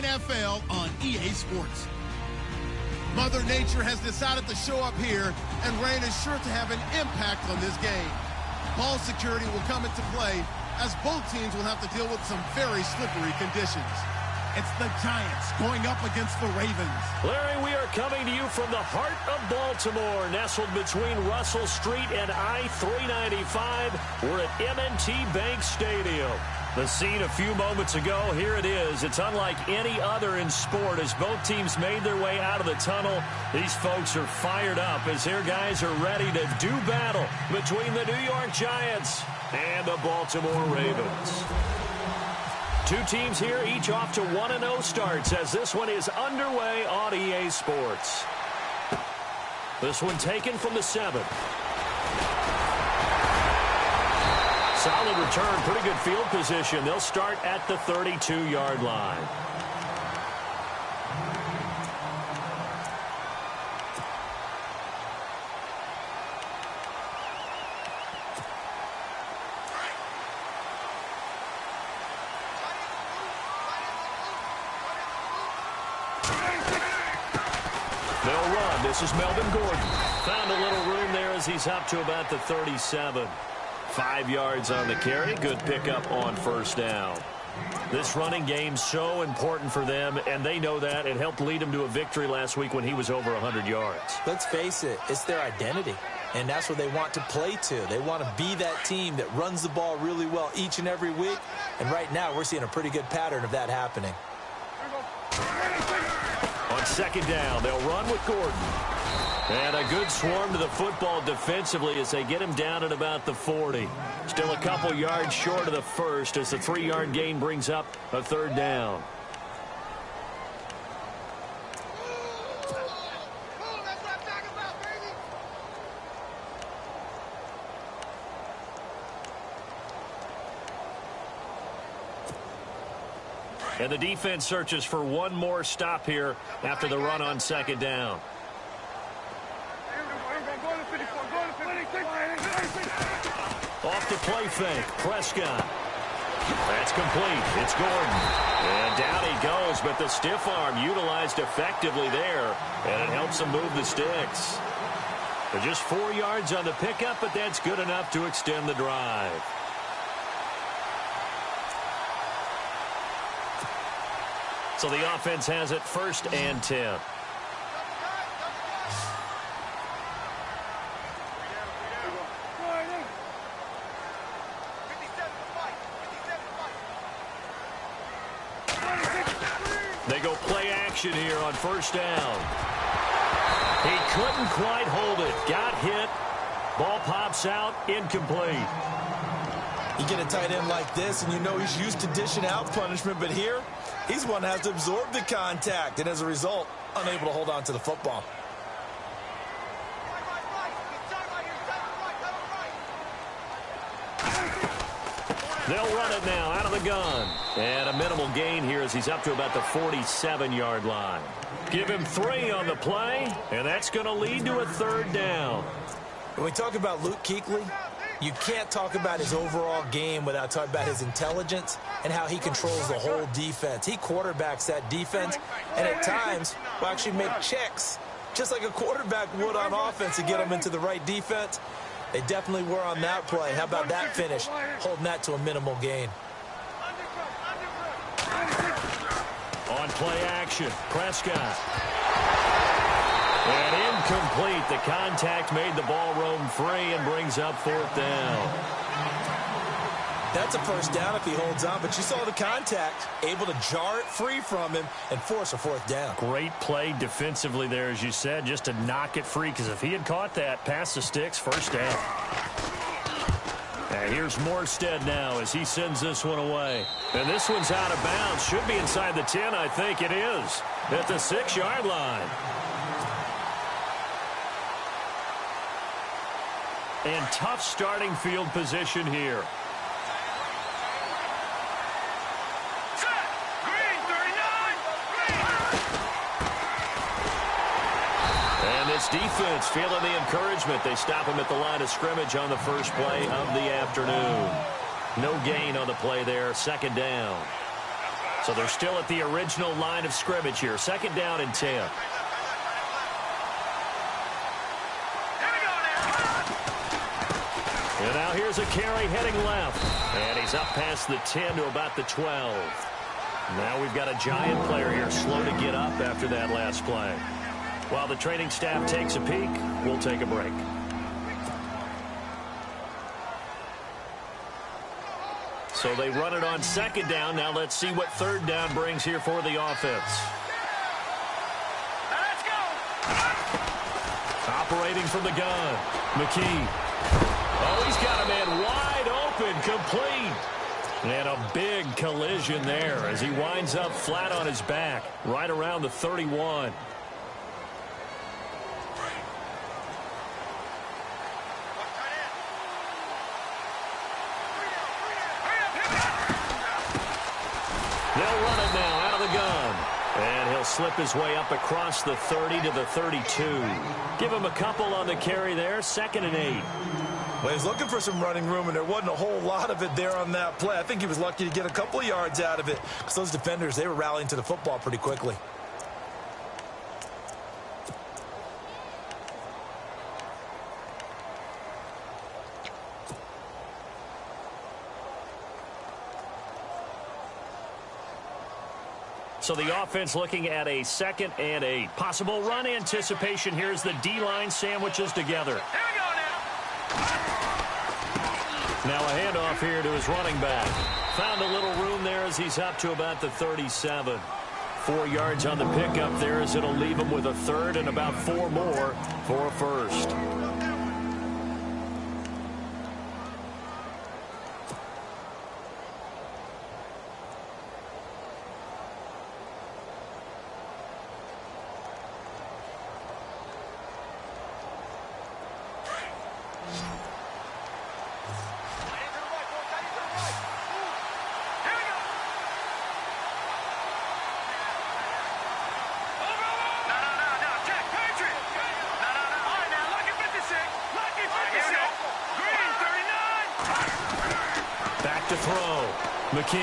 XFL on EA Sports. Mother Nature has decided to show up here, and rain is sure to have an impact on this game. Ball security will come into play, as both teams will have to deal with some very slippery conditions. It's the Giants going up against the Ravens. Larry, we are coming to you from the heart of Baltimore, nestled between Russell Street and I-395. We're at M&T Bank Stadium. The scene a few moments ago, here it is. It's unlike any other in sport as both teams made their way out of the tunnel. These folks are fired up as their guys are ready to do battle between the New York Giants and the Baltimore Ravens. Two teams here, each off to 1-0 starts as this one is underway on EA Sports. This one taken from the 7. Solid return, pretty good field position. They'll start at the 32-yard line. They'll run. This is Melvin Gordon. Found a little room there as he's up to about the 37. 5 yards on the carry. Good pickup on first down. This running game's so important for them, and they know that. It helped lead them to a victory last week when he was over 100 yards. Let's face it, it's their identity, and that's what they want to play to. They want to be that team that runs the ball really well each and every week, and right now we're seeing a pretty good pattern of that happening. On second down, they'll run with Gordon. And a good swarm to the football defensively as they get him down at about the 40. Still a couple yards short of the first as the 3-yard gain brings up a third down. And the defense searches for one more stop here after the run on second down. Off the play fake, Prescott. That's complete. It's Gordon. And down he goes, but the stiff arm utilized effectively there, and it helps him move the sticks. They're just 4 yards on the pickup, but that's good enough to extend the drive. So the offense has it 1st and 10. They go play action here on first down. He couldn't quite hold it. Got hit. Ball pops out. Incomplete. You get a tight end like this, and you know he's used to dishing out punishment, but here, he's one that has to absorb the contact, and as a result, unable to hold on to the football. They'll run it now out of the gun. And a minimal gain here as he's up to about the 47-yard line. Give him 3 on the play, and that's going to lead to a third down. When we talk about Luke Kuechly, you can't talk about his overall game without talking about his intelligence and how he controls the whole defense. He quarterbacks that defense, and at times will actually make checks, just like a quarterback would on offense to get them into the right defense. They definitely were on that play. How about that finish? Holding that to a minimal gain. On play action, Prescott. And incomplete. The contact made the ball roam free and brings up 4th down. That's a first down if he holds on, but you saw the contact, able to jar it free from him and force a 4th down. Great play defensively there, as you said, just to knock it free, because if he had caught that, past the sticks, first down. And here's Morstead now as he sends this one away. And this one's out of bounds. Should be inside the 10, I think it is, at the 6-yard line. And tough starting field position here. This defense feeling the encouragement. They stop him at the line of scrimmage on the first play of the afternoon. No gain on the play there. 2nd down. So they're still at the original line of scrimmage here. 2nd down and 10. And now here's a carry heading left. And he's up past the 10 to about the 12. Now we've got a giant player here slow to get up after that last play. While the training staff takes a peek, we'll take a break. So they run it on 2nd down. Now let's see what 3rd down brings here for the offense. Let's go. Operating from the gun, McKee. Oh, he's got a man wide open, complete. And a big collision there as he winds up flat on his back, right around the 31. They'll run it now out of the gun. And he'll slip his way up across the 30 to the 32. Give him a couple on the carry there, 2nd and 8. Well, he was looking for some running room, and there wasn't a whole lot of it there on that play. I think he was lucky to get a couple of yards out of it because those defenders, they were rallying to the football pretty quickly. So the offense looking at a 2nd and 8. Possible run anticipation. Here's the D-line sandwiches together. Here we go Now a handoff here to his running back. Found a little room there as he's up to about the 37. 4 yards on the pickup there as it'll leave him with a 3rd and about 4 more for a 1st. To throw, McKee.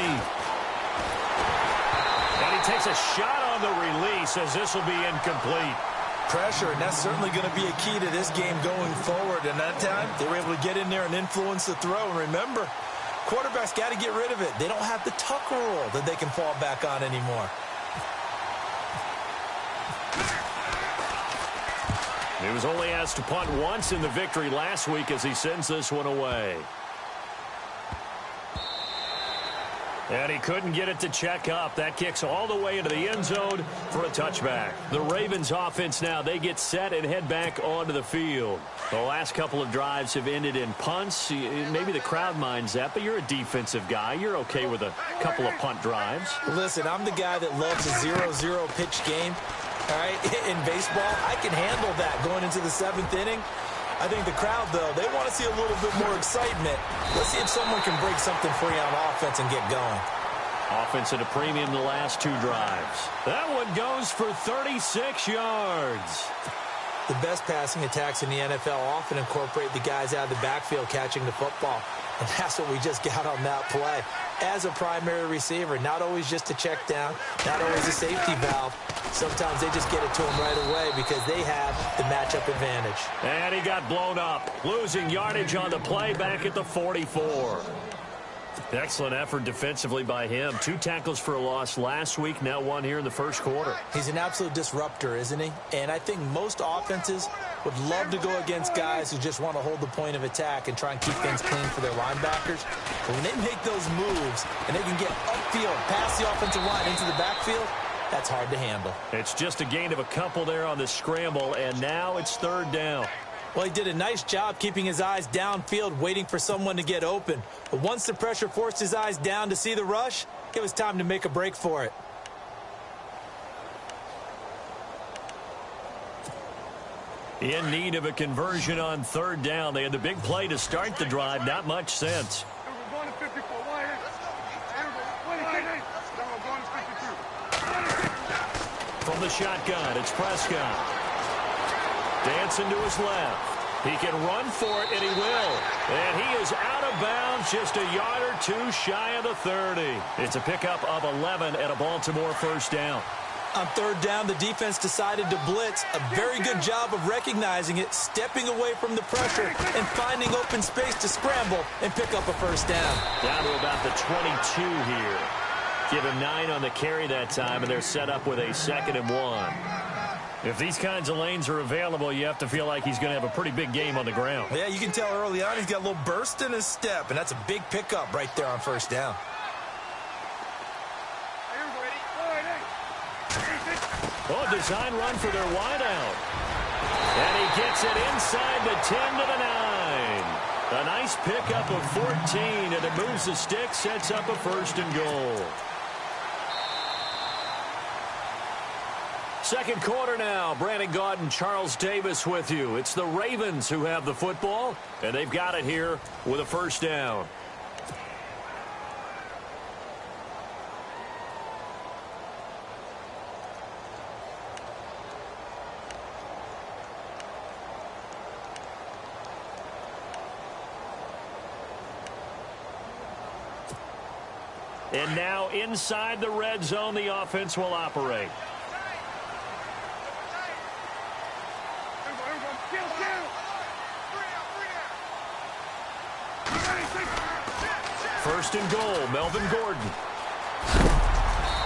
And he takes a shot on the release as this will be incomplete. Pressure, and that's certainly going to be a key to this game going forward. And that time, they were able to get in there and influence the throw. And remember, quarterbacks got to get rid of it. They don't have the tuck rule that they can fall back on anymore. He was only asked to punt once in the victory last week as he sends this one away. And he couldn't get it to check up. That kicks all the way into the end zone for a touchback. The Ravens offense now, they get set and head back onto the field. The last couple of drives have ended in punts. Maybe the crowd minds that, but you're a defensive guy. You're okay with a couple of punt drives. Listen, I'm the guy that loves a 0-0 pitch game. All right, in baseball, I can handle that going into the 7th inning. I think the crowd, though, they want to see a little bit more excitement. Let's see if someone can break something free on offense and get going. Offense at a premium the last 2 drives. That one goes for 36 yards. The best passing attacks in the NFL often incorporate the guys out of the backfield catching the football. And that's what we just got on that play. As a primary receiver, not always just a check down, not always a safety valve. Sometimes they just get it to him right away because they have the matchup advantage. And he got blown up, losing yardage on the play back at the 44. Excellent effort defensively by him. 2 tackles for a loss last week, now 1 here in the first quarter. He's an absolute disruptor, isn't he? And I think most offenses would love to go against guys who just want to hold the point of attack and try and keep things clean for their linebackers. But when they make those moves and they can get upfield, past the offensive line into the backfield, that's hard to handle. It's just a gain of a couple there on the scramble, and now it's 3rd down. Well, he did a nice job keeping his eyes downfield, waiting for someone to get open. But once the pressure forced his eyes down to see the rush, it was time to make a break for it. In need of a conversion on 3rd down. They had the big play to start the drive. Not much sense. From the shotgun, it's Prescott. Dancing to his left. He can run for it, and he will. And he is out of bounds, just a yard or two shy of the 30. It's a pickup of 11 and a Baltimore first down. On third down, the defense decided to blitz. A very good job of recognizing it, stepping away from the pressure, and finding open space to scramble and pick up a first down. Down to about the 22 here. Give him 9 on the carry that time, and they're set up with a 2nd and 1. If these kinds of lanes are available, you have to feel like he's going to have a pretty big game on the ground. Yeah, you can tell early on he's got a little burst in his step, and that's a big pickup right there on first down. Oh, design run for their wideout. And he gets it inside the 10 to the 9. A nice pickup of 14, and it moves the stick, sets up a 1st and goal. Second quarter now. Brandon Gaudin and Charles Davis with you. It's the Ravens who have the football, and they've got it here with a first down. And now inside the red zone, the offense will operate. First and goal, Melvin Gordon.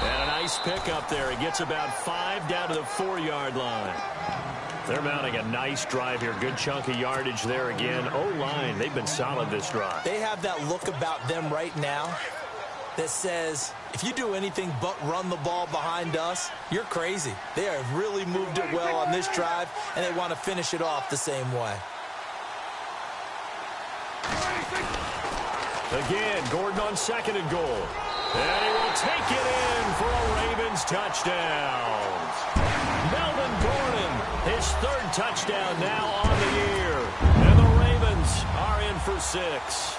And a nice pickup there. He gets about 5 down to the 4-yard line. They're mounting a nice drive here. Good chunk of yardage there again. O-line, they've been solid this drive. They have that look about them right now that says, if you do anything but run the ball behind us, you're crazy. They have really moved it well on this drive, and they want to finish it off the same way. Again, Gordon on 2nd and goal. And he will take it in for a Ravens touchdown. Melvin Gordon, his 3rd touchdown now on the year. And the Ravens are in for 6.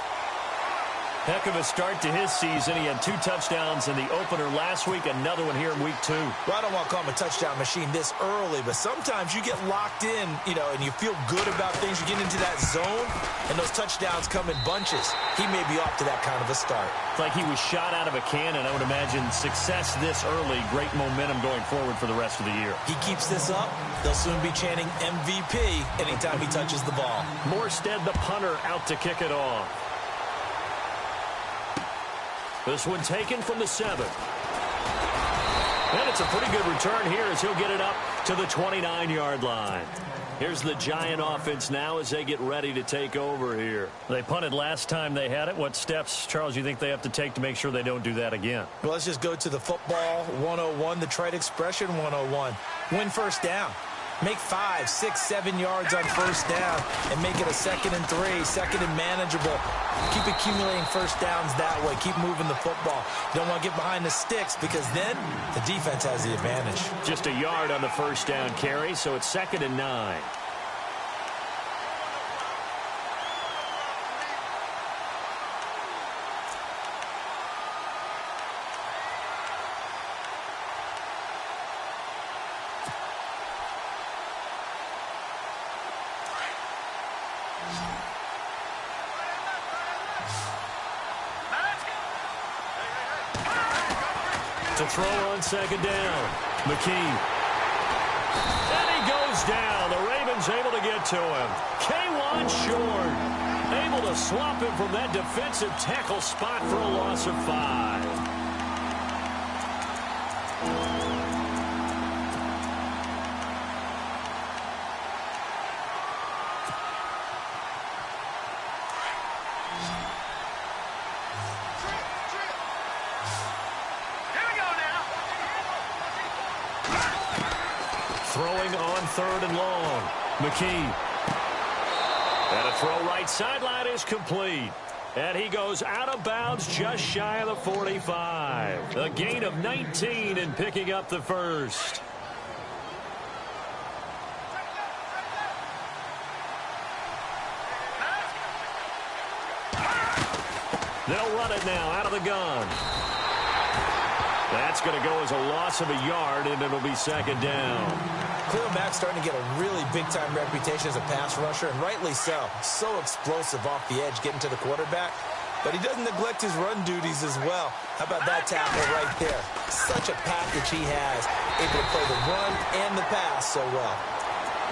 Heck of a start to his season. He had 2 touchdowns in the opener last week, another one here in week 2. Well, I don't want to call him a touchdown machine this early, but sometimes you get locked in, and you feel good about things. You get into that zone, and those touchdowns come in bunches. He may be off to that kind of a start. It's like he was shot out of a cannon. I would imagine success this early, great momentum going forward for the rest of the year. He keeps this up, they'll soon be chanting MVP anytime he touches the ball. Morstead, the punter, out to kick it off. This one taken from the 7. And it's a pretty good return here as he'll get it up to the 29-yard line. Here's the Giant offense now as they get ready to take over here. They punted last time they had it. What steps, Charles, you think they have to take to make sure they don't do that again? Well, let's just go to the football 101, the trade expression 101. Win first down. Make 5, 6, 7 yards on first down and make it a 2nd and 3, 2nd and manageable. Keep accumulating first downs that way. Keep moving the football. You don't want to get behind the sticks because then the defense has the advantage. Just a yard on the first down carry, so it's 2nd and 9. To throw on 2nd down, McKee. And he goes down. The Ravens able to get to him. K1 short. Able to swap him from that defensive tackle spot for a loss of 5. Throwing on 3rd and long. McKee. And a throw right sideline is complete. And he goes out of bounds just shy of the 45. A gain of 19 and picking up the 1st. They'll run it now out of the gun. That's going to go as a loss of a yard, and it'll be second down. Khalil Mack's starting to get a really big-time reputation as a pass rusher, and rightly so. So explosive off the edge getting to the quarterback. But he doesn't neglect his run duties as well. How about that tackle right there? Such a package he has, able to play the run and the pass so well.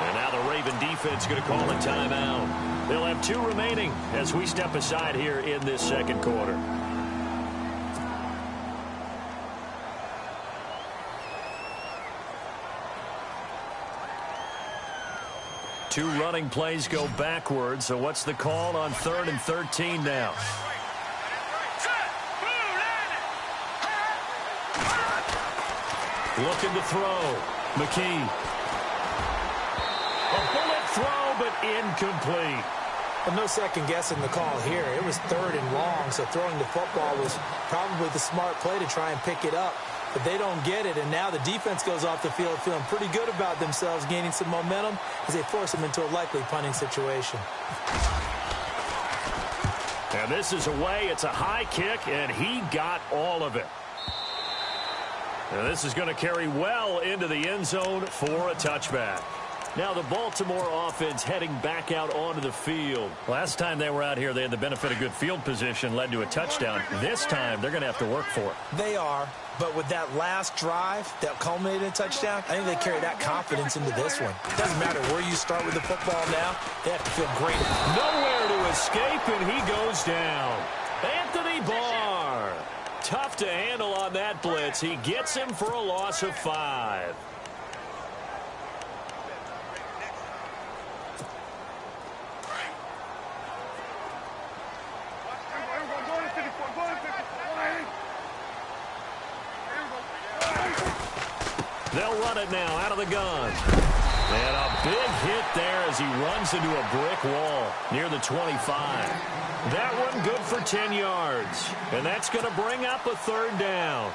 And now the Raven defense is going to call a timeout. They'll have 2 remaining as we step aside here in this second quarter. Two running plays go backwards, so what's the call on 3rd and 13 now? Looking to throw. McKee. A bullet throw, but incomplete. Well, no second guessing the call here. It was 3rd and long, so throwing the football was probably the smart play to try and pick it up. But they don't get it, and now the defense goes off the field feeling pretty good about themselves, gaining some momentum as they force them into a likely punting situation. And this is away. It's a high kick, and he got all of it. And this is going to carry well into the end zone for a touchback. Now the Baltimore offense heading back out onto the field. Last time they were out here, they had the benefit of good field position, led to a touchdown. This time, they're going to have to work for it. They are, but with that last drive that culminated in a touchdown, I think they carry that confidence into this one. It doesn't matter where you start with the football now. They have to feel great. Nowhere to escape, and he goes down. Anthony Barr. Tough to handle on that blitz. He gets him for a loss of 5. They'll run it now out of the gun. And a big hit there as he runs into a brick wall near the 25. That one good for 10 yards. And that's going to bring up a 3rd down.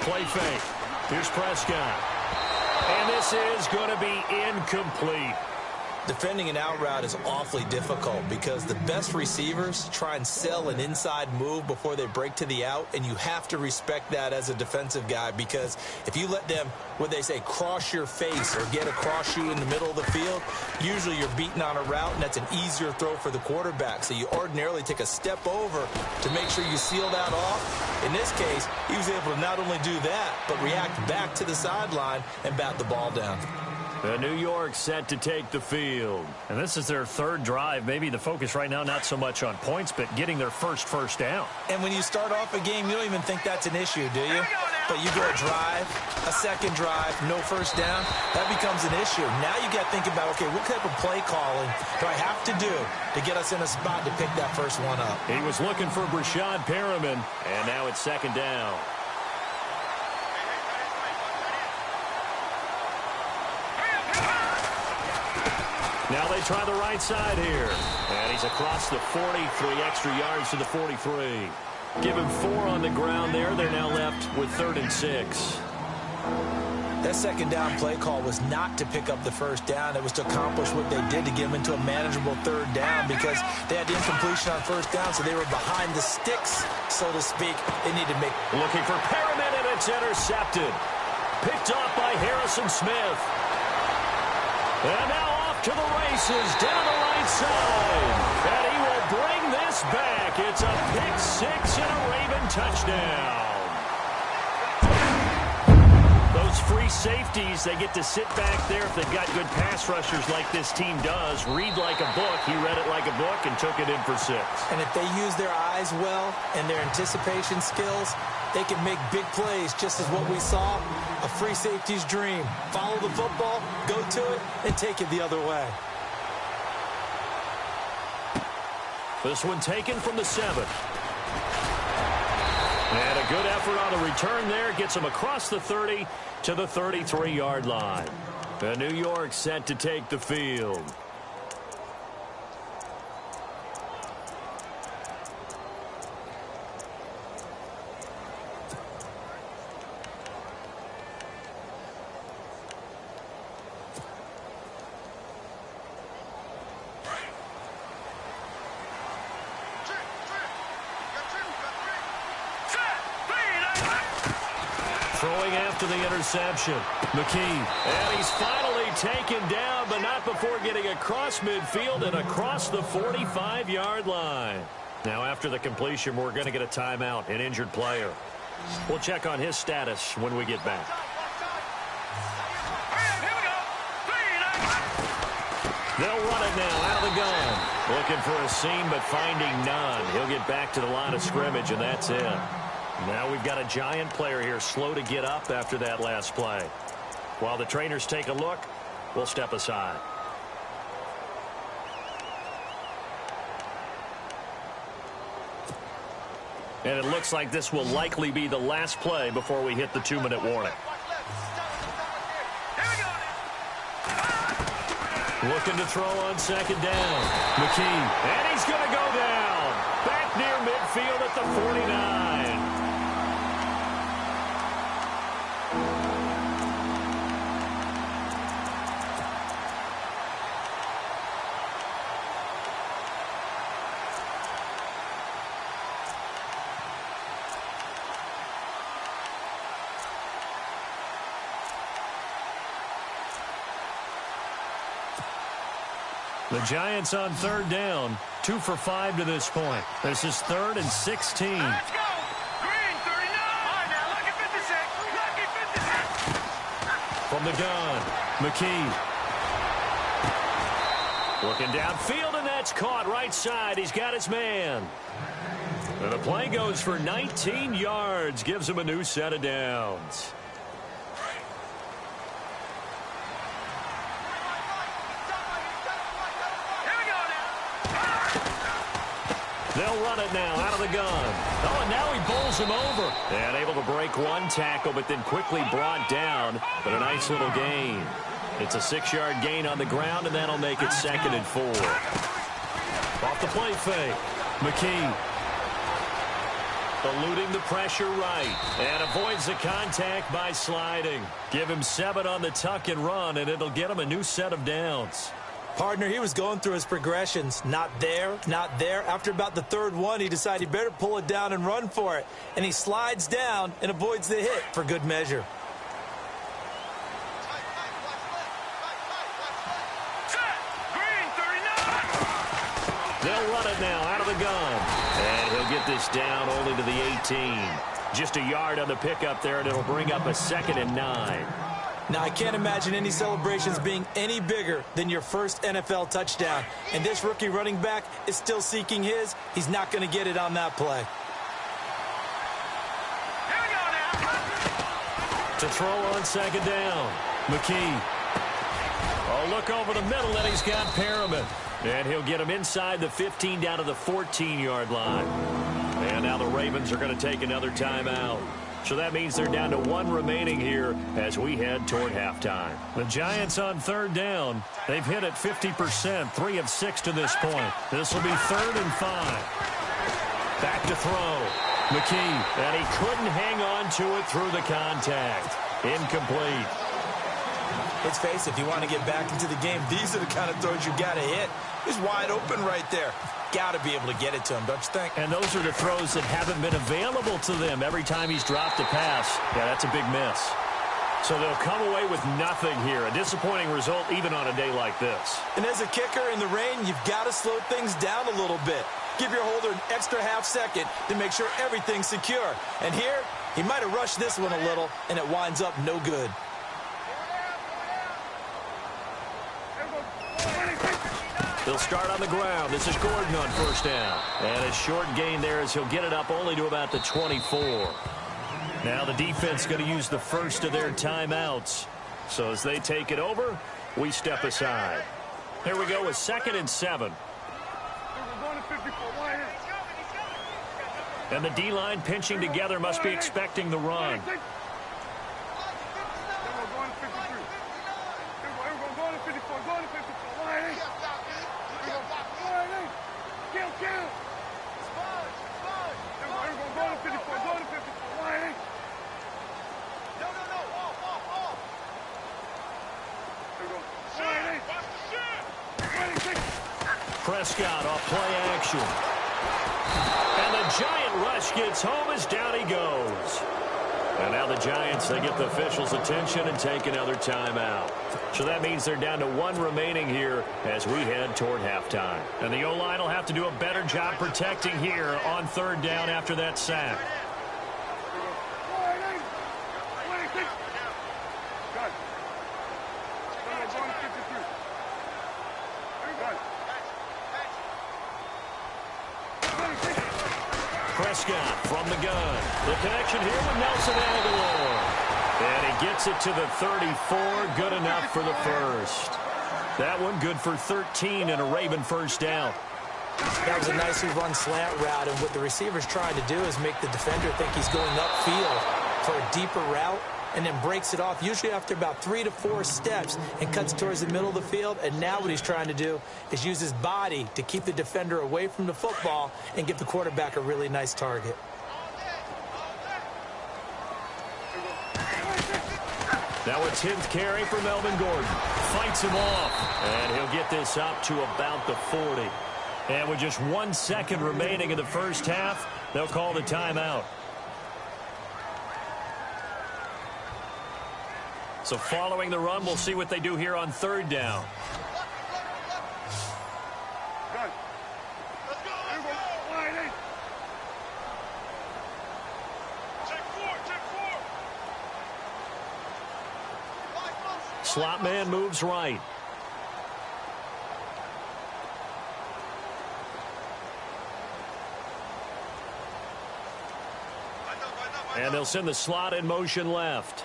Play fake. Here's Prescott. And this is going to be incomplete. Defending an out route is awfully difficult because the best receivers try and sell an inside move before they break to the out, and you have to respect that as a defensive guy because if you let them, what they say, cross your face or get across you in the middle of the field, usually you're beaten on a route, and that's an easier throw for the quarterback. So you ordinarily take a step over to make sure you seal that off. In this case, he was able to not only do that, but react back to the sideline and bat the ball down. The New York set to take the field. And this is their 3rd drive. Maybe the focus right now not so much on points, but getting their first down. And when you start off a game, you don't even think that's an issue, do you? But you go a drive, a second drive, no first down, that becomes an issue. Now you got to think about, okay, what type of play calling do I have to do to get us in a spot to pick that first one up? He was looking for Brashad Perriman, and now it's 2nd down. Now they try the right side here. And he's across the 40, 3 extra yards to the 43. Give him 4 on the ground there. They're now left with 3rd and 6. That second down play call was not to pick up the first down. It was to accomplish what they did to get them into a manageable 3rd down because they had the incompletion on first down, so they were behind the sticks, so to speak. They need to make... Looking for Perriman, and it's intercepted. Picked off by Harrison Smith. And now to the races down the right side. And he will bring this back. It's a pick 6 and a Raven touchdown. Those free safeties, they get to sit back there if they've got good pass rushers like this team does. Read like a book. He read it like a book and took it in for 6. And if they use their eyes well and their anticipation skills, they can make big plays, just as what we saw. A free safety's dream. Follow the football, go to it, and take it the other way. This one taken from the 7. And a good effort on the return there. Gets him across the 30 to the 33-yard line. The New York set to take the field. going after the interception. McKee. And he's finally taken down, but not before getting across midfield and across the 45-yard line. Now, after the completion, we're going to get a timeout, an injured player. We'll check on his status when we get back. They'll run it now out of the gun. Looking for a seam, but finding none. He'll get back to the line of scrimmage, and that's it. Now we've got a giant player here slow to get up after that last play. While the trainers take a look, we'll step aside. And it looks like this will likely be the last play before we hit the 2-minute warning. Looking to throw on second down. McKee. And he's going to go down. Back near midfield at the 49. The Giants on third down, 2 for 5 to this point. This is 3rd and 16. Let's go. Green, 39. All right, now, look at 56. Look at 56. From the gun, McKee. Looking downfield, and that's caught right side. He's got his man. And the play goes for 19 yards, gives him a new set of downs. They'll run it now out of the gun. Oh, and now he bowls him over. And able to break one tackle, but then quickly brought down. But a nice little gain. It's a 6-yard gain on the ground, and that'll make it 2nd and 4. Off the play fake. McKee. Eluding the pressure right. And avoids the contact by sliding. Give him 7 on the tuck and run, and it'll get him a new set of downs. Partner, he was going through his progressions. Not there, not there. After about the 3rd one, he decided he better pull it down and run for it. And he slides down and avoids the hit for good measure. Green, 39. They'll run it now out of the gun. And he'll get this down only to the 18. Just a yard on the pickup there, and it'll bring up a 2nd and 9. Now, I can't imagine any celebrations being any bigger than your first NFL touchdown. And this rookie running back is still seeking his. He's not going to get it on that play. Here we go now. To throw on second down. McKee. Oh, look over the middle, and he's got Perriman. And he'll get him inside the 15 down to the 14-yard line. And now the Ravens are going to take another timeout. So that means they're down to 1 remaining here as we head toward halftime. The Giants on third down. They've hit it 50%, 3 of 6 to this point. This will be 3rd and 5. Back to throw. McKee, and he couldn't hang on to it through the contact. Incomplete. Let's face it, if you want to get back into the game, these are the kind of throws you got to hit. He's wide open right there. Got to be able to get it to him, don't you think? And those are the throws that haven't been available to them every time he's dropped a pass. Yeah, that's a big miss. So they'll come away with nothing here. A disappointing result even on a day like this. And as a kicker in the rain, you've got to slow things down a little bit. Give your holder an extra half second to make sure everything's secure. And here, he might have rushed this one a little, and it winds up no good. He'll start on the ground. This is Gordon on first down. And a short gain there as he'll get it up only to about the 24. Now the defense going to use the first of their timeouts. So as they take it over, we step aside. Here we go with 2nd and 7. And the D-line pinching together must be expecting the run. Prescott off play action. And the giant rush gets home as down he goes. And now the Giants, they get the officials' attention and take another timeout. So that means they're down to 1 remaining here as we head toward halftime. And the O-line will have to do a better job protecting here on 3rd down after that sack. Prescott from the gun. The connection here with Nelson Aguilar. And he gets it to the 34. Good enough for the first. That one good for 13 and a Raven first down. That was a nicely run slant route, and what the receiver's trying to do is make the defender think he's going upfield for a deeper route, and then breaks it off, usually after about 3 to 4 steps, and cuts towards the middle of the field. And now what he's trying to do is use his body to keep the defender away from the football and give the quarterback a really nice target. Now a 10th carry for Melvin Gordon. Fights him off, and he'll get this up to about the 40. And with just 1 second remaining in the first half, they'll call the timeout. So following the run, we'll see what they do here on 3rd down. Slot man moves right. And they'll send the slot in motion left.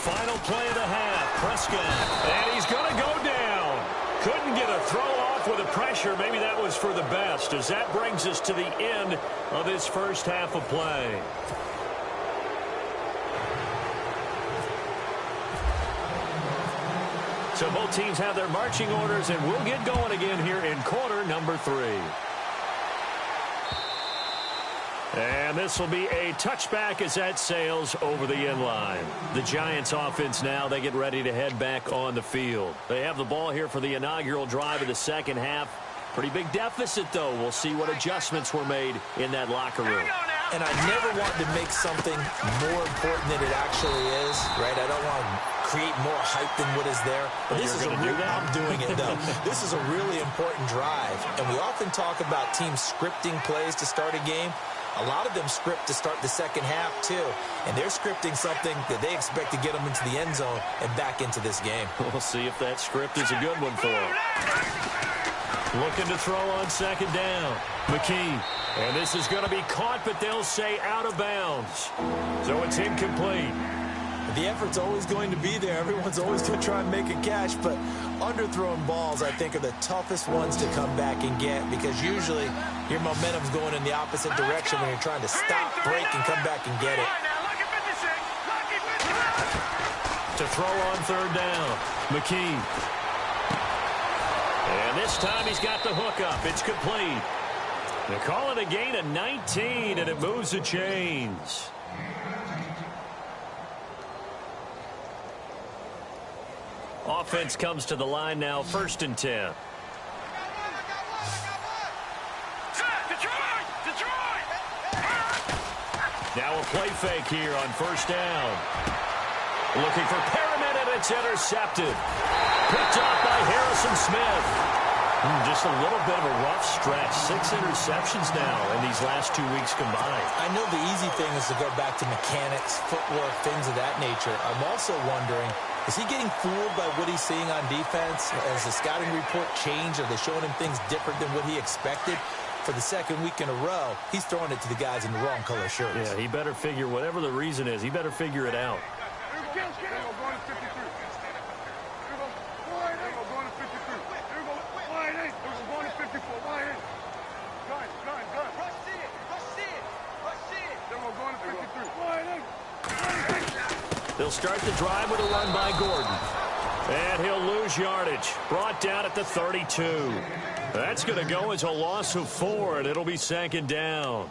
Final play of the half. Prescott. And he's going to go down. Couldn't get a throw off with the pressure. Maybe that was for the best, as that brings us to the end of this first half of play. So both teams have their marching orders, and we'll get going again here in quarter number 3. And this will be a touchback as that sails over the end line. The Giants offense now, they get ready to head back on the field. They have the ball here for the inaugural drive of the second half. Pretty big deficit, though. We'll see what adjustments were made in that locker room. And I never want to make something more important than it actually is, right? I don't want to create more hype than what is there. But this is I'm doing it, though. This is a really important drive. And we often talk about teams scripting plays to start a game. A lot of them script to start the second half, too. And they're scripting something that they expect to get them into the end zone and back into this game. We'll see if that script is a good one for them. Looking to throw on 2nd down. McKee. And this is going to be caught, but they'll say out of bounds. So it's incomplete. The effort's always going to be there. Everyone's always going to try and make a catch, but underthrown balls, I think, are the toughest ones to come back and get, because usually your momentum's going in the opposite direction when you're trying to stop, break, and come back and get it. To throw on 3rd down, McKee. And this time he's got the hook up. It's complete. They call it a gain of 19, and it moves the chains. Offense comes to the line now, 1st and 10. Now a play fake here on 1st down. Looking for Perriman, and it's intercepted. Picked off by Harrison Smith. Just a little bit of a rough stretch. 6 interceptions now in these last 2 weeks combined. I know the easy thing is to go back to mechanics, footwork, things of that nature. I'm also wondering, is he getting fooled by what he's seeing on defense? Has the scouting report changed? Are they showing him things different than what he expected? For the 2nd week in a row, he's throwing it to the guys in the wrong color shirts. Yeah, he better figure, whatever the reason is, he better figure it out. They'll start the drive with a run by Gordon. And he'll lose yardage. Brought down at the 32. That's going to go as a loss of 4, and it'll be 2nd down.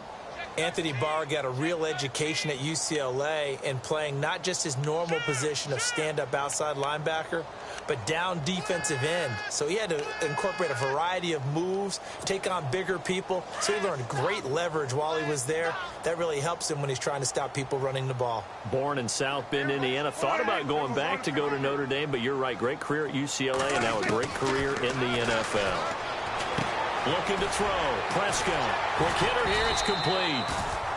Anthony Barr got a real education at UCLA and playing not just his normal position of stand-up outside linebacker, but down defensive end. So he had to incorporate a variety of moves, take on bigger people. So he learned great leverage while he was there. That really helps him when he's trying to stop people running the ball. Born in South Bend, Indiana. Thought about going back to go to Notre Dame, but you're right. Great career at UCLA and now a great career in the NFL. Looking to throw. Prescott. Quick hitter here. It's complete.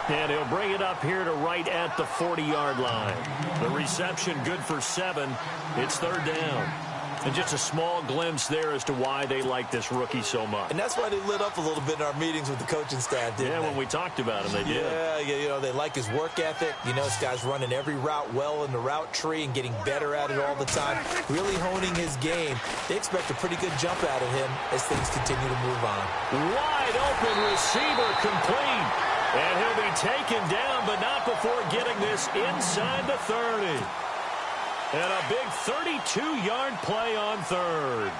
And he'll bring it up here to right at the 40-yard line. The reception good for 7. It's third down. And just a small glimpse there as to why they like this rookie so much. And that's why they lit up a little bit in our meetings with the coaching staff, didn't they? Yeah, when we talked about him, they did. Yeah, you know, they like his work ethic. You know, this guy's running every route well in the route tree and getting better at it all the time, really honing his game. They expect a pretty good jump out of him as things continue to move on. Wide open receiver complete. And he'll be taken down, but not before getting this inside the 30. And a big 32-yard play on third.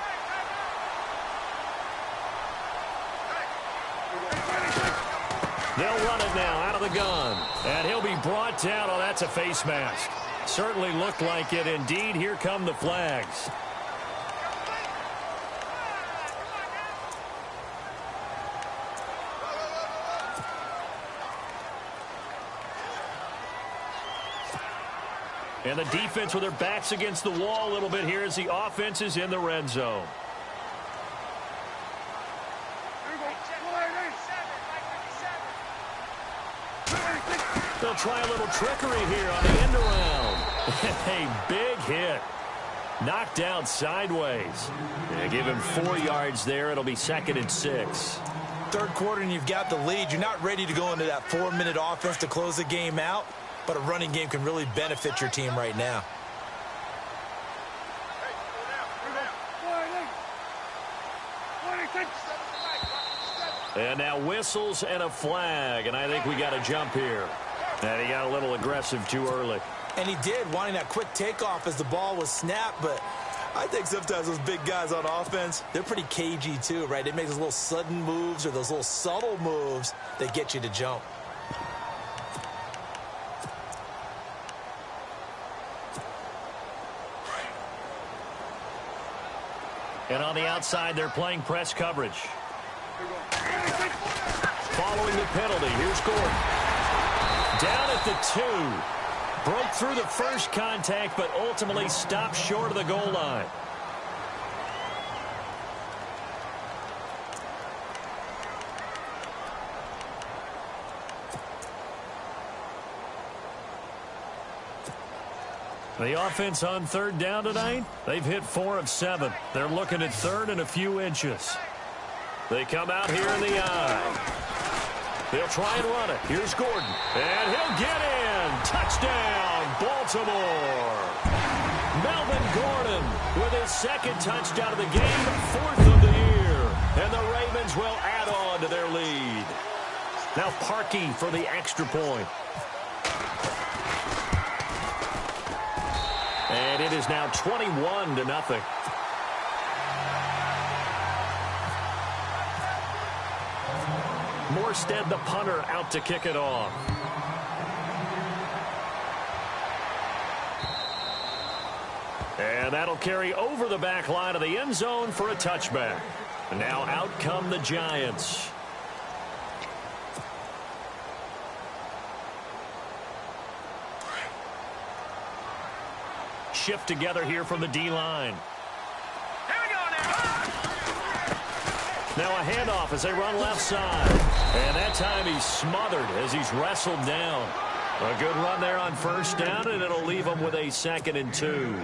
They'll run it now out of the gun. And he'll be brought down. Oh, that's a face mask. Certainly looked like it. Indeed, here come the flags. And the defense with their backs against the wall a little bit here as the offense is in the red zone. They'll try a little trickery here on the end around. A big hit. Knocked down sideways. Yeah, give him 4 yards there. It'll be 2nd and 6. Third quarter and you've got the lead. You're not ready to go into that 4-minute offense to close the game out. But a running game can really benefit your team right now. And now whistles and a flag. And I think we got a jump here. And he got a little aggressive too early. And he did, wanting that quick takeoff as the ball was snapped. But I think sometimes those big guys on offense, they're pretty cagey too, right? They make those little sudden moves or those little subtle moves that get you to jump. And on the outside, they're playing press coverage. Following the penalty, here's Gordon. Down at the 2. Broke through the first contact, but ultimately stopped short of the goal line. The offense on third down tonight, they've hit 4 of 7. They're looking at third and a few inches. They come out here in the eye. They'll try and run it. Here's Gordon. And he'll get in. Touchdown, Baltimore. Melvin Gordon with his 2nd touchdown of the game, 4th of the year. And the Ravens will add on to their lead. Now Parkey for the extra point. And it is now 21-0. Morstead, the punter, out to kick it off. And that'll carry over the back line of the end zone for a touchback. And now out come the Giants. Shift together here from the D-line. Here we go now. Now a handoff as they run left side. And that time he's smothered as he's wrestled down. A good run there on first down, and it'll leave him with a 2nd and 2.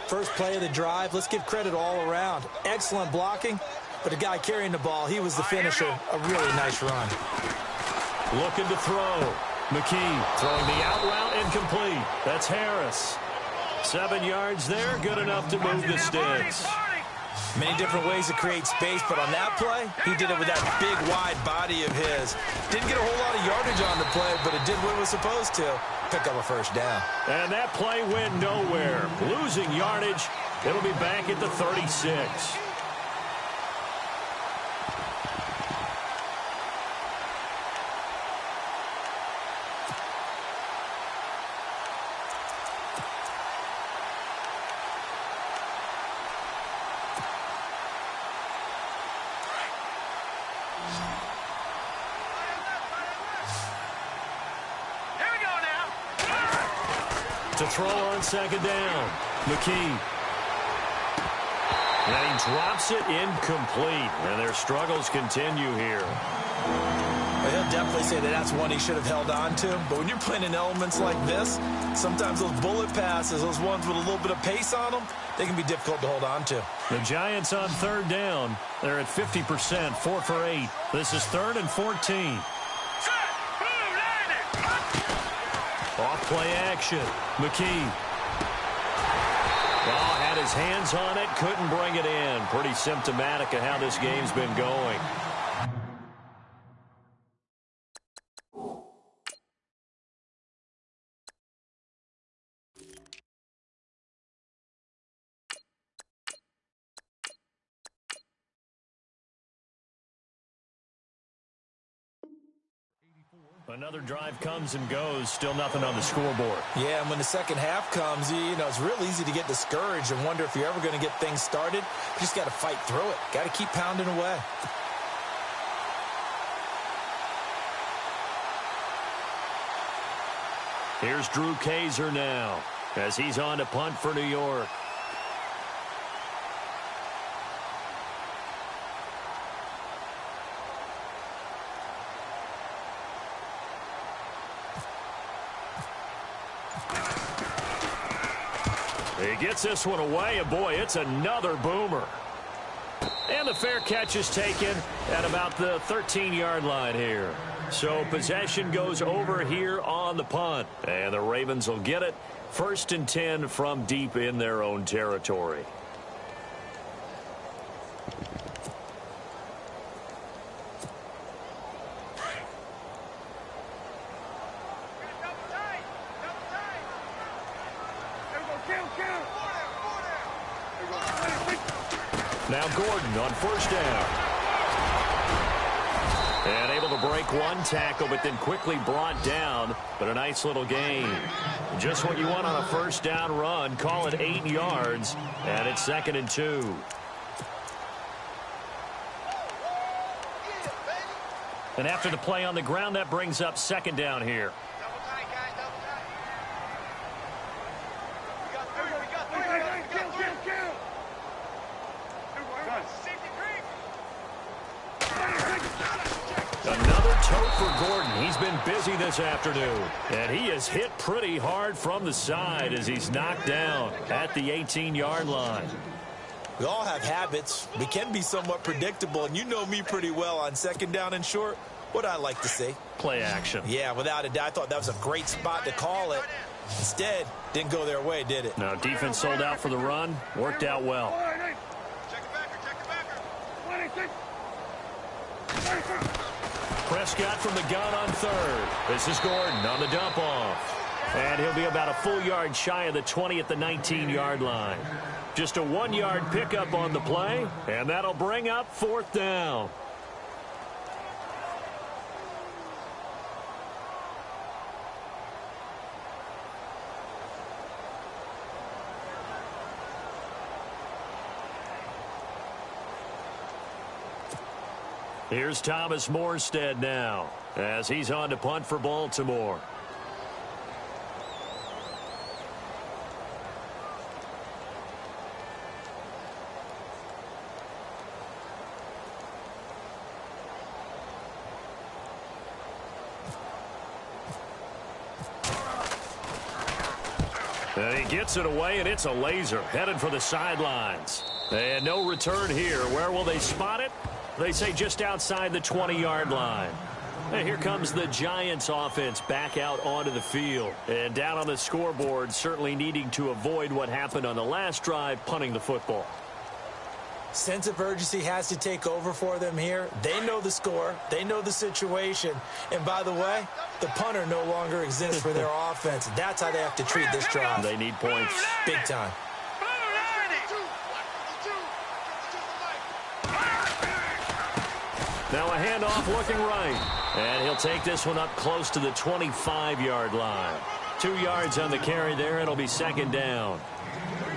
First play of the drive, let's give credit all around. Excellent blocking, but the guy carrying the ball, he was the finisher. A really nice run. Looking to throw. McKee throwing the out route incomplete. That's Harris. 7 yards there, good enough to move the sticks. Many different ways to create space, but on that play, he did it with that big, wide body of his. Didn't get a whole lot of yardage on the play, but it did what it was supposed to. Pick up a first down. And that play went nowhere. Losing yardage. It'll be back at the 36. To throw on second down. McKee. And he drops it incomplete. And their struggles continue here. He'll definitely say that that's one he should have held on to. But when you're playing in elements like this, sometimes those bullet passes, those ones with a little bit of pace on them, they can be difficult to hold on to. The Giants on third down. They're at 50%, 4 for 8. This is 3rd and 14. Off play action. McKee. Well, had his hands on it, couldn't bring it in. Pretty symptomatic of how this game's been going. Another drive comes and goes, still nothing on the scoreboard. Yeah, and when the second half comes, you know, it's real easy to get discouraged and wonder if you're ever going to get things started. You just got to fight through it. Got to keep pounding away. Here's Drew Kaiser now as he's on to punt for New York. He gets this one away, and boy, it's another boomer. And the fair catch is taken at about the 13-yard line here. So possession goes over here on the punt. And the Ravens will get it. 1st and 10 from deep in their own territory. Now Gordon on 1st down. And able to break one tackle, but then quickly brought down. But a nice little gain. Just what you want on a 1st down run. Call it 8 yards. And it's 2nd and 2. And after the play on the ground, that brings up 2nd down here. Another tote for Gordon. He's been busy this afternoon. And he is hit pretty hard from the side as he's knocked down at the 18-yard line. We all have habits. We can be somewhat predictable, and you know me pretty well on 2nd down and short. What I like to see? Play action. Yeah, without a doubt. I thought that was a great spot to call it. Instead, didn't go their way, did it? Now, defense sold out for the run. Worked out well. Prescott from the gun on 3rd. This is Gordon on the dump off. And he'll be about a full yard shy of the 20 at the 19-yard line. Just a 1-yard pickup on the play, and that'll bring up 4th down. Here's Thomas Morstead now as he's on to punt for Baltimore. And he gets it away, and it's a laser headed for the sidelines. And no return here. Where will they spot it? They say just outside the 20-yard line. And here comes the Giants offense back out onto the field. And down on the scoreboard, certainly needing to avoid what happened on the last drive, punting the football. Sense of urgency has to take over for them here. They know the score. They know the situation. And by the way, the punter no longer exists for their offense. That's how they have to treat this drive. They need points. Big time. Now a handoff looking right. And he'll take this one up close to the 25-yard line. 2 yards on the carry there. It'll be 2nd down.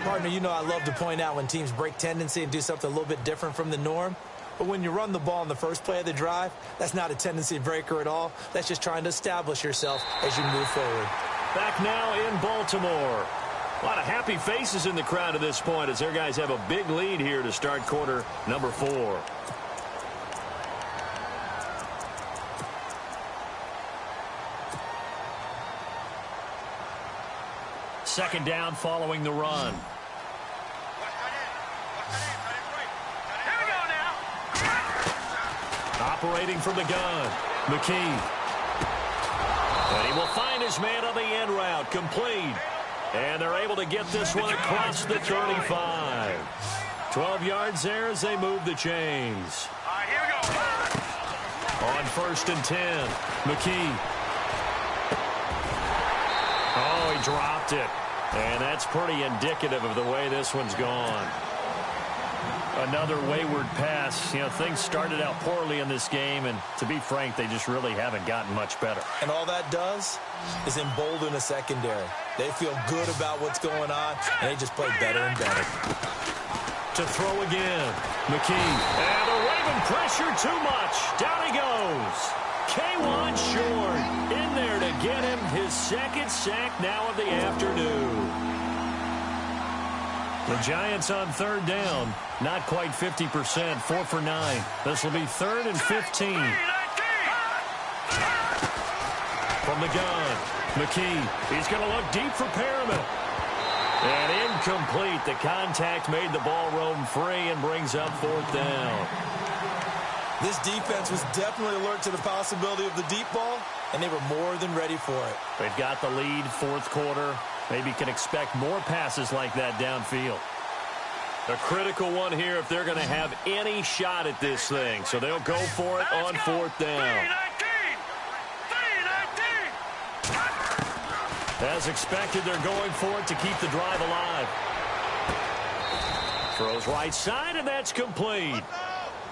Partner, you know I love to point out when teams break tendency and do something a little bit different from the norm. But when you run the ball in the first play of the drive, that's not a tendency breaker at all. That's just trying to establish yourself as you move forward. Back now in Baltimore. A lot of happy faces in the crowd at this point as their guys have a big lead here to start quarter number 4. Second down following the run. Here we go now. Operating from the gun. McKee. And he will find his man on the end route. Complete. And they're able to get this one across the 35. 12 yards there as they move the chains. All right, here we go. On 1st and 10. McKee. Oh, he dropped it. And that's pretty indicative of the way this one's gone. Another wayward pass. You know, things started out poorly in this game, and to be frank, they just really haven't gotten much better. And all that does is embolden the secondary. They feel good about what's going on, and they just play better and better. To throw again. McKee. And the Raven pressure too much. Down he goes. K1 short. In there to get him his second sack now of the afternoon. The Giants on 3rd down. Not quite 50%. 4 for 9. This will be 3rd and 15. From the gun. McKee. He's going to look deep for Perriman. And incomplete. The contact made the ball roam free and brings up 4th down. This defense was definitely alert to the possibility of the deep ball, and they were more than ready for it. They've got the lead, 4th quarter. Maybe can expect more passes like that downfield. A critical one here if they're going to have any shot at this thing. So they'll go for it on 4th down. 3-19. As expected, they're going for it to keep the drive alive. Throws right side, and that's complete.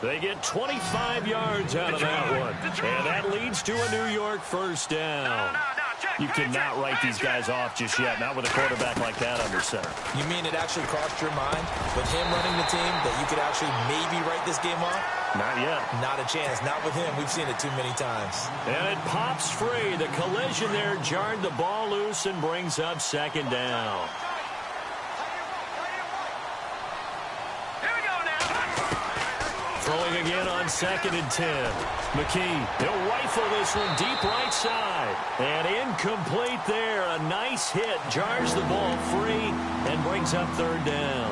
They get 25 yards out of that one. And that leads to a New York 1st down. You cannot write these guys off just yet, not with a quarterback like that under center. You mean it actually crossed your mind with him running the team that you could actually maybe write this game off? Not yet. Not a chance. Not with him. We've seen it too many times. And it pops free. The collision there jarred the ball loose and brings up 2nd down. Throwing again on 2nd and 10. McKee, he'll rifle this one deep right side. And incomplete there. A nice hit. Jars the ball free and brings up 3rd down.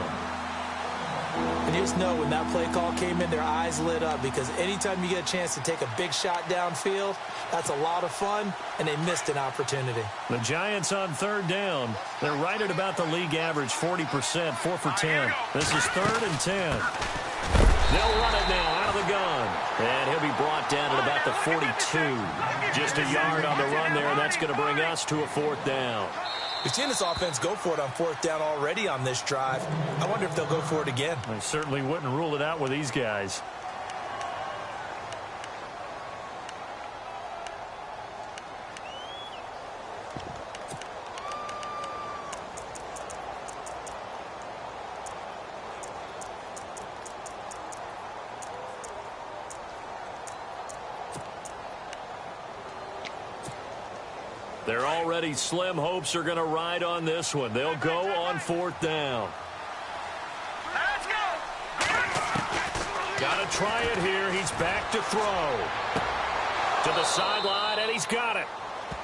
And you just know when that play call came in, their eyes lit up because anytime you get a chance to take a big shot downfield, that's a lot of fun, and they missed an opportunity. The Giants on 3rd down. They're right at about the league average, 40%, 4 for 10. This is 3rd and 10. They'll run it now out of the gun. And he'll be brought down at about the 42. Just a yard on the run there, and that's going to bring us to a 4th down. We've seen this offense go for it on 4th down already on this drive. I wonder if they'll go for it again. I certainly wouldn't rule it out with these guys. Their already slim hopes are going to ride on this one. They'll go on 4th down. Let's go. Got to try it here. He's back to throw. To the sideline, and he's got it.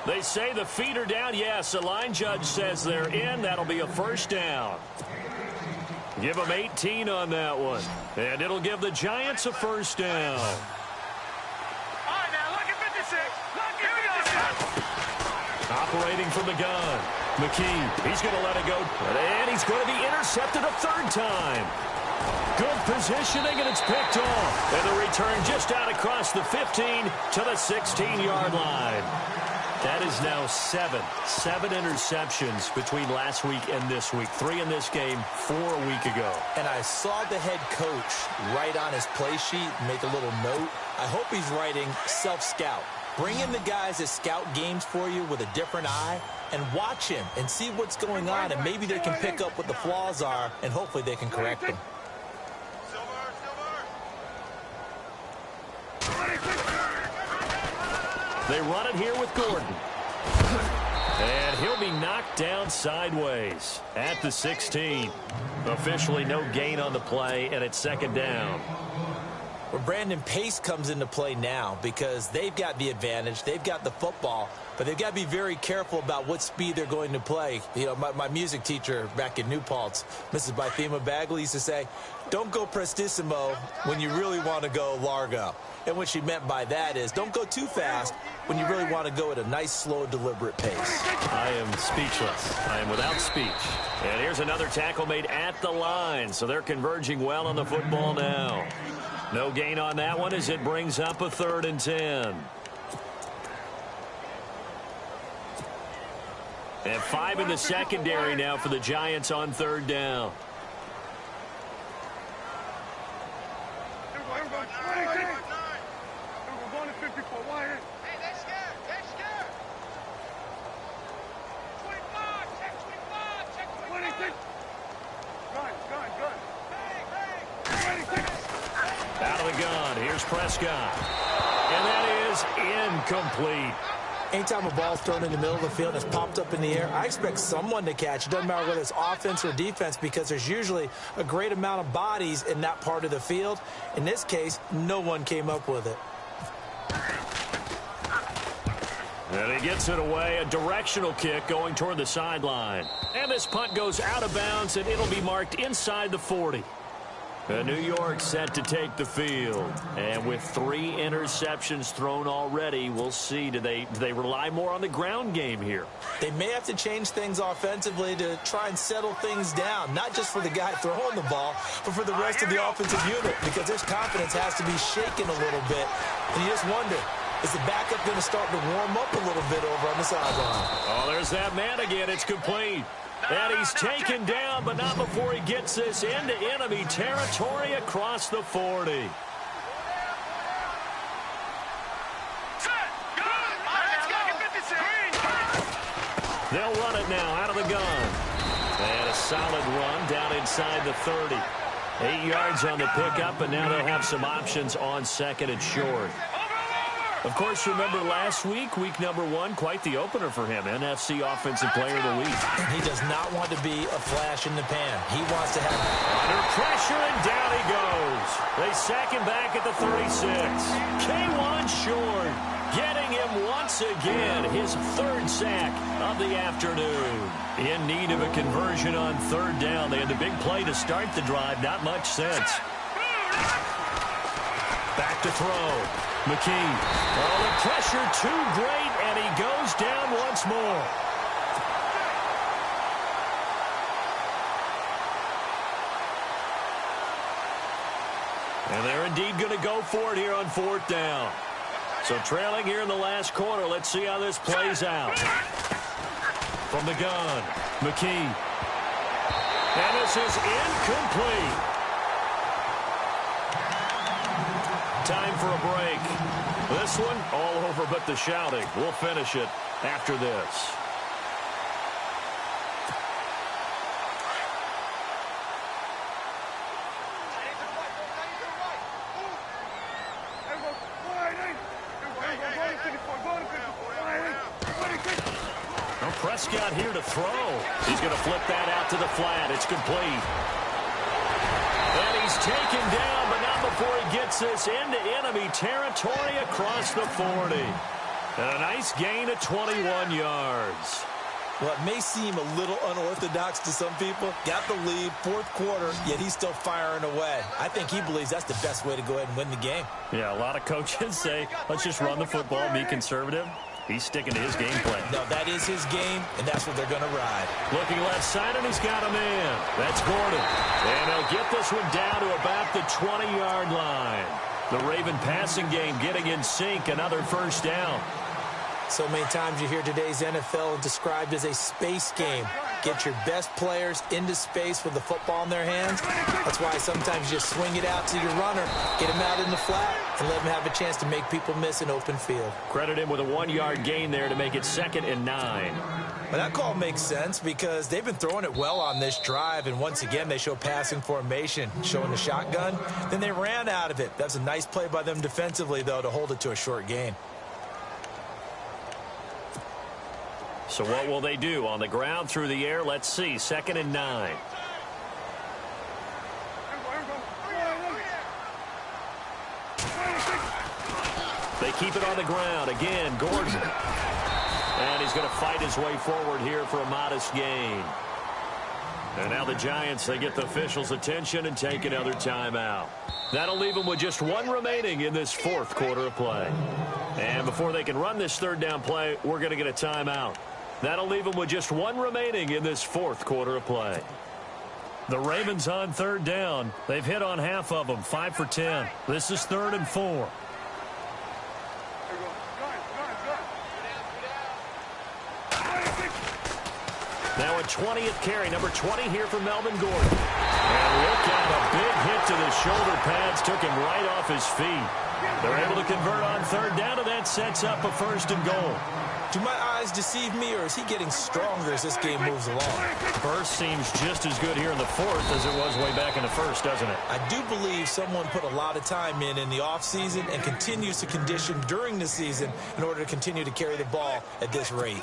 They say the feet are down. Yes, the line judge says they're in. That'll be a 1st down. Give them 18 on that one. And it'll give the Giants a 1st down. All right, now look at 56. Look at 56. Operating from the gun. McKee, he's going to let it go. And he's going to be intercepted a 3rd time. Good positioning, and it's picked off. And the return just out across the 15 to the 16-yard line. That is now 7 interceptions between last week and this week. 3 in this game, 4 a week ago. And I saw the head coach write on his play sheet, make a little note. I hope he's writing self-scout. Bring in the guys that scout games for you with a different eye and watch him and see what's going on, and maybe they can pick up what the flaws are, and hopefully they can correct them. They run it here with Gordon. And he'll be knocked down sideways at the 16. Officially no gain on the play, and it's second down. Well, Brandon, pace comes into play now because they've got the advantage. They've got the football, but they've got to be very careful about what speed they're going to play. You know, my music teacher back in New Paltz, Mrs. Bythema Bagley, used to say, don't go prestissimo when you really want to go largo. And what she meant by that is don't go too fast when you really want to go at a nice, slow, deliberate pace. I am speechless. I am without speech. And here's another tackle made at the line, so they're converging well on the football now. No gain on that one as it brings up a 3rd and 10. And 5 in the secondary now for the Giants on 3rd down. Out of the gun, here's Prescott. And that is incomplete. Anytime a ball's thrown in the middle of the field and it's popped up in the air, I expect someone to catch. It doesn't matter whether it's offense or defense because there's usually a great amount of bodies in that part of the field. In this case, no one came up with it. And he gets it away, a directional kick going toward the sideline. And this punt goes out of bounds, and it'll be marked inside the 40. New York set to take the field. And with 3 interceptions thrown already, we'll see. Do they rely more on the ground game here? They may have to change things offensively to try and settle things down, not just for the guy throwing the ball, but for the rest of the offensive unit, because their confidence has to be shaken a little bit. And you just wonder, is the backup going to start to warm up a little bit over on the sideline? Oh, there's that man again. It's complete. And he's taken down, but not before he gets this into enemy territory across the 40. They'll run it now out of the gun. And a solid run down inside the 30. 8 yards on the pickup, and now they'll have some options on 2nd and short. Of course, remember last week, week number 1, quite the opener for him, NFC Offensive Player of the Week. And he does not want to be a flash in the pan. He wants to have... Under pressure, and down he goes. They sack him back at the 36. K1 short, getting him once again, his 3rd sack of the afternoon. In need of a conversion on 3rd down. They had the big play to start the drive, not much sense. Back to throw. McKee. Oh, the pressure too great, and he goes down once more. And they're indeed going to go for it here on 4th down. So trailing here in the last quarter. Let's see how this plays out. From the gun, McKee. And this is incomplete. Time for a break. This one all over but the shouting. We'll finish it after this. Well, Prescott here to throw. He's going to flip that out to the flat. It's complete. And he's taken down, but not before he gets this into enemy territory across the 40. And a nice gain of 21 yards. Well, it may seem a little unorthodox to some people. Got the lead, 4th quarter, yet he's still firing away. I think he believes that's the best way to go ahead and win the game. Yeah, a lot of coaches say, let's just run the football, be conservative. He's sticking to his game plan. No, that is his game, and that's what they're going to ride. Looking left side, and he's got a man. That's Gordon. And they'll get this one down to about the 20-yard line. The Raven passing game getting in sync, another 1st down. So many times you hear today's NFL described as a space game. Get your best players into space with the football in their hands. That's why sometimes you just swing it out to your runner, get him out in the flat, and let him have a chance to make people miss an open field. Credit him with a 1-yard gain there to make it 2nd and 9. But that call makes sense because they've been throwing it well on this drive, and once again they show passing formation, showing the shotgun. Then they ran out of it. That's a nice play by them defensively, though, to hold it to a short gain. So what will they do? On the ground, through the air, let's see. 2nd and 9. They keep it on the ground. Again, Gordon. And he's going to fight his way forward here for a modest gain. And now the Giants, they get the officials' attention and take another timeout. That'll leave them with just 1 remaining in this 4th quarter of play. And before they can run this 3rd down play, we're going to get a timeout. That'll leave them with just 1 remaining in this 4th quarter of play. The Ravens on 3rd down. They've hit on half of them, 5 for 10. This is 3rd and 4. Now a 20th carry, number 20 here for Melvin Gordon. And look at a big hit to the shoulder pads, took him right off his feet. They're able to convert on 3rd down, and that sets up a 1st and goal. Do my eyes deceive me, or is he getting stronger as this game moves along? First seems just as good here in the 4th as it was way back in the 1st, doesn't it? I do believe someone put a lot of time in the offseason and continues to condition during the season in order to continue to carry the ball at this rate.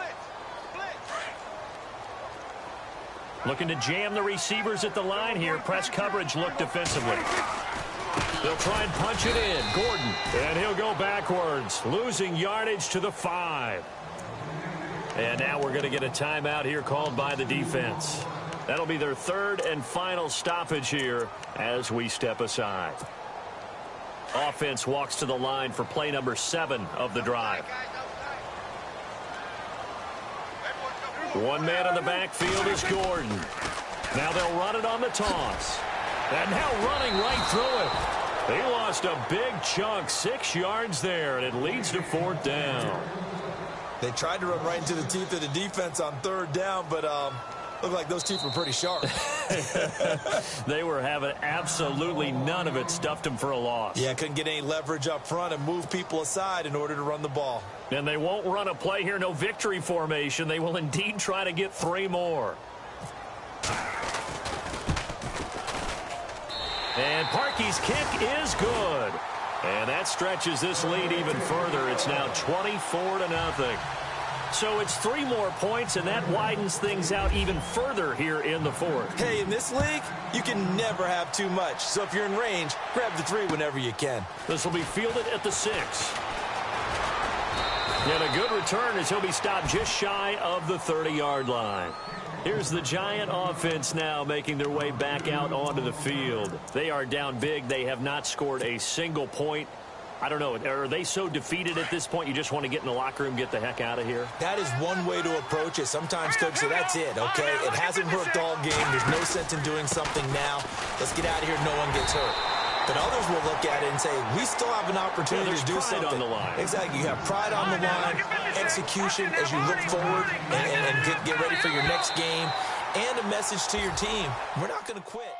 Looking to jam the receivers at the line here. Press coverage look defensively. They'll try and punch it in. Gordon. And he'll go backwards, losing yardage to the 5. And now we're going to get a timeout here called by the defense. That'll be their 3rd and final stoppage here as we step aside. Offense walks to the line for play number 7 of the drive. 1 man in the backfield is Gordon. Now they'll run it on the toss. And now running right through it. He lost a big chunk, 6 yards there, and it leads to 4th down. They tried to run right into the teeth of the defense on 3rd down, but looked like those teeth were pretty sharp. They were having absolutely none of it, stuffed them for a loss. Yeah, couldn't get any leverage up front and move people aside in order to run the ball. And they won't run a play here, no victory formation. They will indeed try to get 3 more. And Parkey's kick is good. And that stretches this lead even further. It's now 24-0. So it's 3 more points, and that widens things out even further here in the 4th. Hey, in this league, you can never have too much. So if you're in range, grab the 3 whenever you can. This will be fielded at the 6. And a good return as he'll be stopped just shy of the 30-yard line. Here's the Giant offense now making their way back out onto the field. They are down big. They have not scored a single point. I don't know. Are they so defeated at this point you just want to get in the locker room, get the heck out of here? That is one way to approach it. Sometimes coaches say, that's it, okay? It hasn't worked all game. There's no sense in doing something now. Let's get out of here. No one gets hurt. But others will look at it and say, we still have an opportunity to do something. On the line. Exactly. You have pride on the line, execution as you look forward and get ready for your next game, and a message to your team. We're not going to quit.